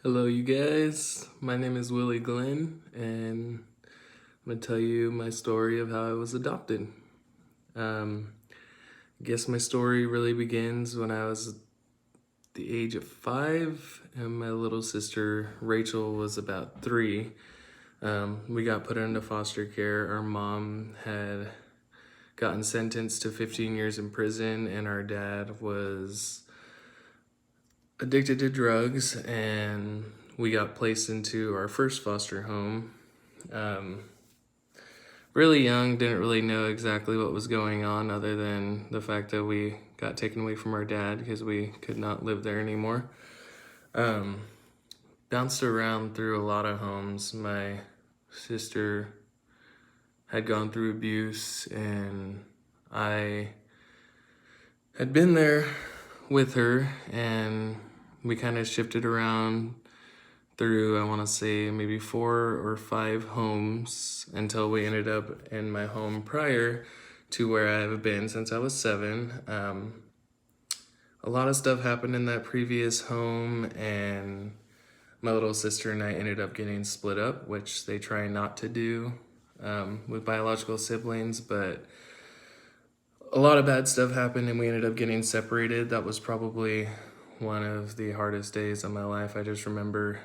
Hello, you guys. My name is Willie Glenn, and I'm gonna tell you my story of how I was adopted. Um, I guess my story really begins when I was the age of 5, and my little sister Rachel was about 3. We got put into foster care. Our mom had gotten sentenced to 15 years in prison, and our dad was addicted to drugs, and we got placed into our first foster home. Um, really young, didn't really know exactly what was going on other than the fact that we got taken away from our dad because we could not live there anymore. Um, Bounced around through a lot of homes. My sister had gone through abuse, and I had been there with her, and we kind of shifted around through, I want to say, maybe 4 or 5 homes until we ended up in my home prior to where I've been since I was 7. A lot of stuff happened in that previous home, and my little sister and I ended up getting split up, which they try not to do with biological siblings, but a lot of bad stuff happened and we ended up getting separated. That was probably one of the hardest days of my life. I just remember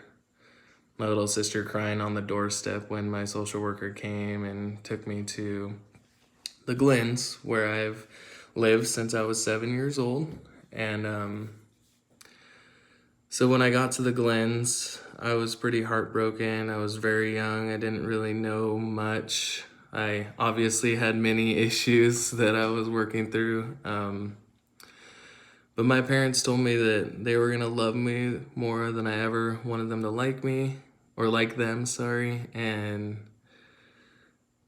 my little sister crying on the doorstep when my social worker came and took me to the Glens, where I've lived since I was 7 years old. And so when I got to the Glens, I was pretty heartbroken. I was very young. I didn't really know much. I obviously had many issues that I was working through. But my parents told me that they were going to love me more than I ever wanted them to like me, or like them, sorry. And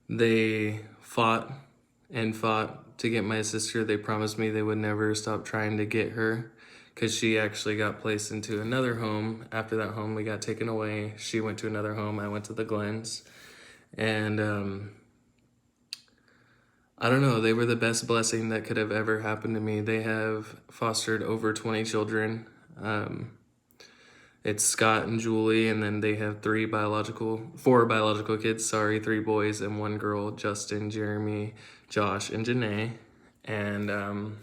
they fought and fought to get my sister. They promised me they would never stop trying to get her because she actually got placed into another home. After that home, we got taken away. She went to another home. I went to the Glens. And I don't know, they were the best blessing that could have ever happened to me. They have fostered over 20 children. It's Scott and Julie, and then they have 4 biological kids, 3 boys and 1 girl, Justin, Jeremy, Josh, and Janae. And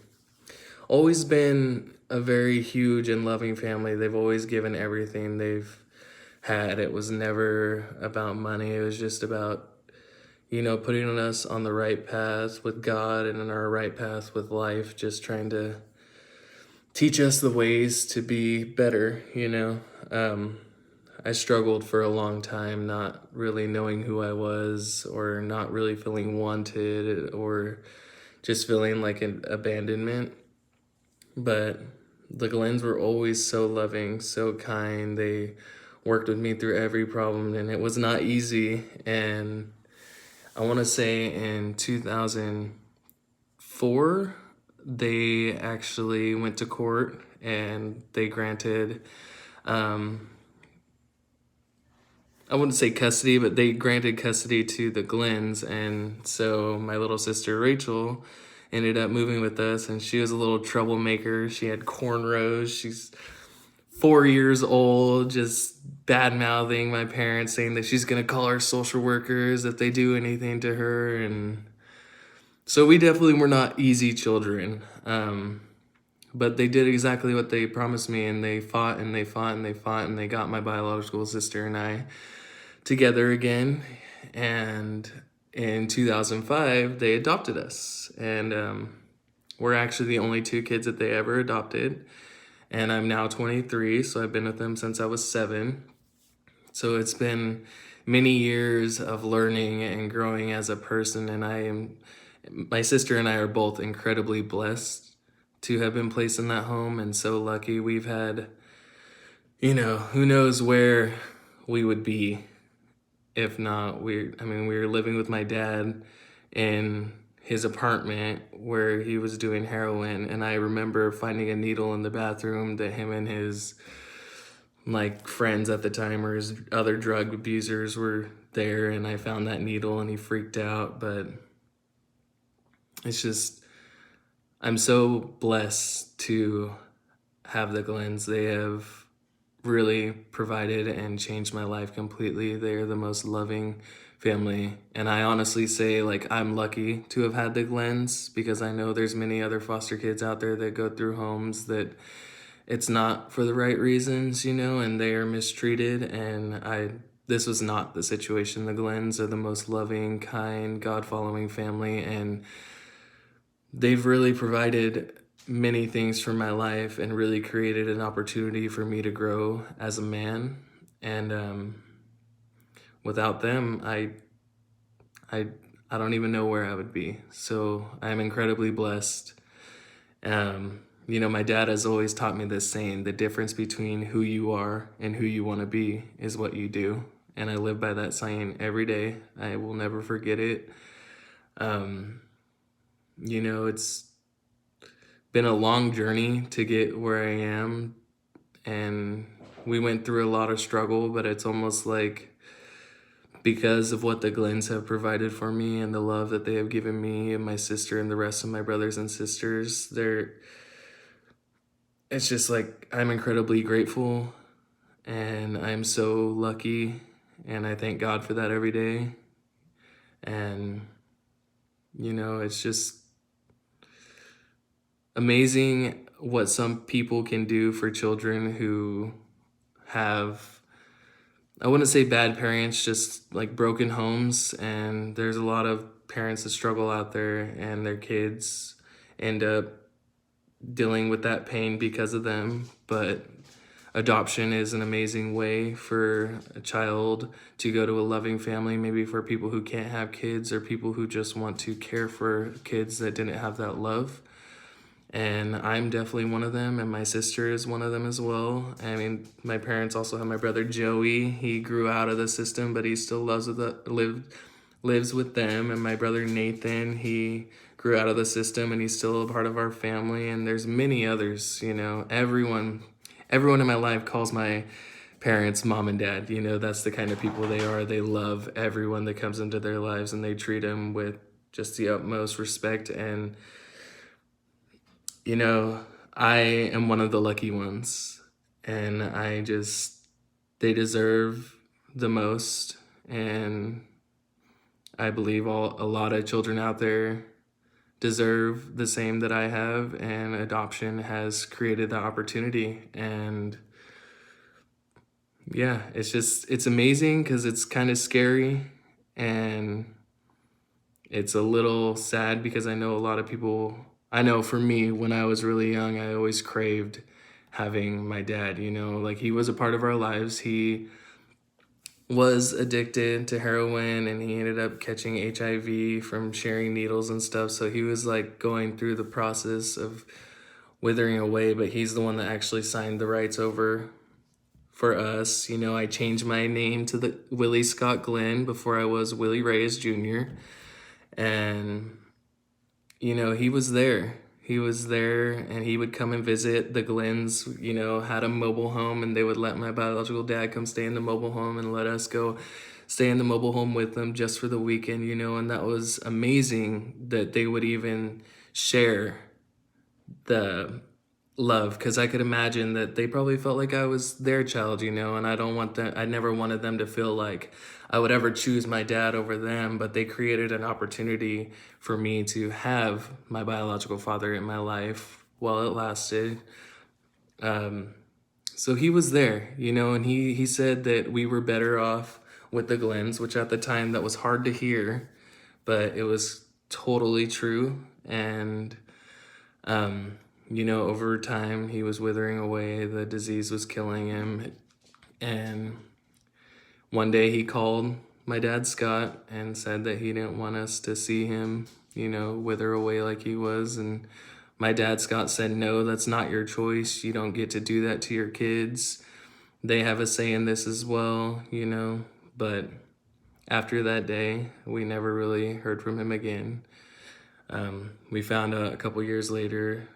always been a very huge and loving family. They've always given everything they've had. It was never about money. It was just about, putting us on the right path with God and in our right path with life, just trying to teach us the ways to be better. I struggled for a long time, not really knowing who I was, or not really feeling wanted, or just feeling like an abandonment. But the Glens were always so loving, so kind. They worked with me through every problem, and it was not easy. And I want to say in 2004, they actually went to court and they granted, I wouldn't say custody, but they granted custody to the Glens. And so my little sister Rachel ended up moving with us, and she was a little troublemaker. She had cornrows. She's 4 years old, just bad mouthing my parents, saying that she's gonna call our social workers if they do anything to her. And so we definitely were not easy children. But they did exactly what they promised me, and they fought and they fought and they fought, and they got my biological sister and I together again. And in 2005, they adopted us. And we're actually the only 2 kids that they ever adopted. And I'm now 23, so I've been with them since I was 7. So it's been many years of learning and growing as a person, and my sister and I are both incredibly blessed to have been placed in that home, and so lucky. We've had, who knows where we would be if not. We were living with my dad in his apartment where he was doing heroin, and I remember finding a needle in the bathroom that him and his friends at the time, or his other drug abusers, were there, and I found that needle and he freaked out. But it's just, I'm so blessed to have the Glens. They have really provided and changed my life completely. They're the most loving family. And I honestly say, like, I'm lucky to have had the Glens, because I know there's many other foster kids out there that go through homes that it's not for the right reasons, and they are mistreated. And this was not the situation. The Glens are the most loving, kind, God-following family, and they've really provided many things for my life and really created an opportunity for me to grow as a man. And without them, I I don't even know where I would be. So I'm incredibly blessed. My dad has always taught me this saying: the difference between who you are and who you want to be is what you do. And I live by that saying every day. I will never forget it. It's been a long journey to get where I am, and we went through a lot of struggle, but it's almost like, because of what the Glens have provided for me and the love that they have given me and my sister and the rest of my brothers and sisters, it's just like, I'm incredibly grateful, and I'm so lucky, and I thank God for that every day. And it's just amazing what some people can do for children who have, I wouldn't say bad parents, just like broken homes. And there's a lot of parents that struggle out there, and their kids end up dealing with that pain because of them. But adoption is an amazing way for a child to go to a loving family, maybe for people who can't have kids or people who just want to care for kids that didn't have that love. And I'm definitely one of them, and my sister is one of them as well. I mean, my parents also have my brother Joey. He grew out of the system, but he still lives with them. And my brother Nathan, he grew out of the system, and he's still a part of our family. And there's many others. Everyone in my life calls my parents mom and dad. That's the kind of people they are. They love everyone that comes into their lives, and they treat them with just the utmost respect. And I am one of the lucky ones, and they deserve the most. And I believe a lot of children out there deserve the same that I have, and adoption has created the opportunity. And yeah, it's amazing, because it's kind of scary, and it's a little sad, because I know for me, when I was really young, I always craved having my dad. Like, he was a part of our lives. He was addicted to heroin, and he ended up catching HIV from sharing needles and stuff. So he was like going through the process of withering away, but he's the one that actually signed the rights over for us. I changed my name to the Willie Scott Glenn before I was Willie Reyes Jr. And he was there. He was there, and he would come and visit. The Glens, had a mobile home, and they would let my biological dad come stay in the mobile home and let us go stay in the mobile home with them just for the weekend, and that was amazing that they would even share the love, because I could imagine that they probably felt like I was their child, and I never wanted them to feel like I would ever choose my dad over them. But they created an opportunity for me to have my biological father in my life while it lasted. So he was there, and he said that we were better off with the Glens, which at the time that was hard to hear, but it was totally true. And over time, he was withering away. The disease was killing him. And one day he called my dad, Scott, and said that he didn't want us to see him, wither away like he was. And my dad, Scott, said, "No, that's not your choice. You don't get to do that to your kids. They have a say in this as well, But after that day, we never really heard from him again. We found out a couple years later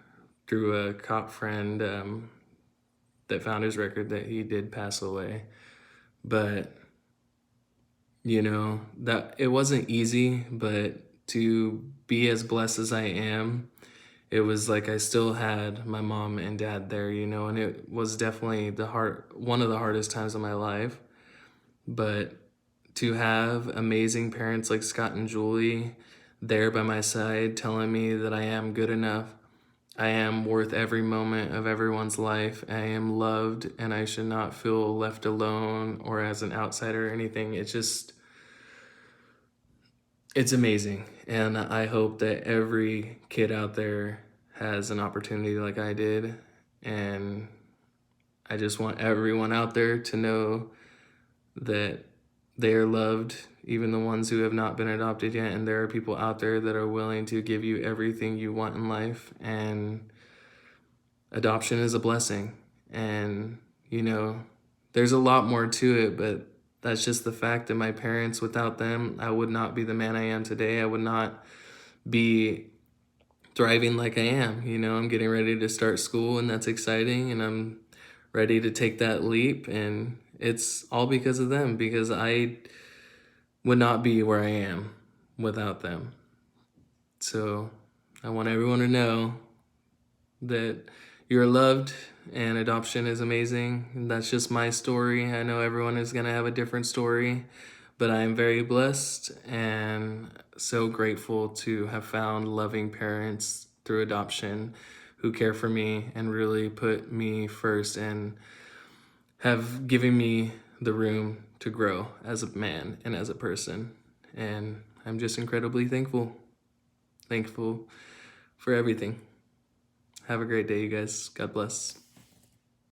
through a cop friend that found his record that he did pass away. But, that it wasn't easy, but to be as blessed as I am it was like I still had my mom and dad there, and it was definitely one of the hardest times of my life. But to have amazing parents like Scott and Julie there by my side telling me that I am good enough, I am worth every moment of everyone's life, I am loved, and I should not feel left alone or as an outsider or anything. It's amazing. And I hope that every kid out there has an opportunity like I did. And I just want everyone out there to know that they are loved, even the ones who have not been adopted yet. And there are people out there that are willing to give you everything you want in life. And adoption is a blessing. And, there's a lot more to it, but that's just the fact that my parents, without them, I would not be the man I am today. I would not be thriving like I am. I'm getting ready to start school, and that's exciting, and I'm ready to take that leap, and it's all because of them, because I would not be where I am without them. So I want everyone to know that you're loved and adoption is amazing. And that's just my story. I know everyone is going to have a different story, but I am very blessed and so grateful to have found loving parents through adoption who care for me and really put me first and have given me the room to grow as a man and as a person. And I'm just incredibly thankful for everything. Have a great day, you guys. God bless.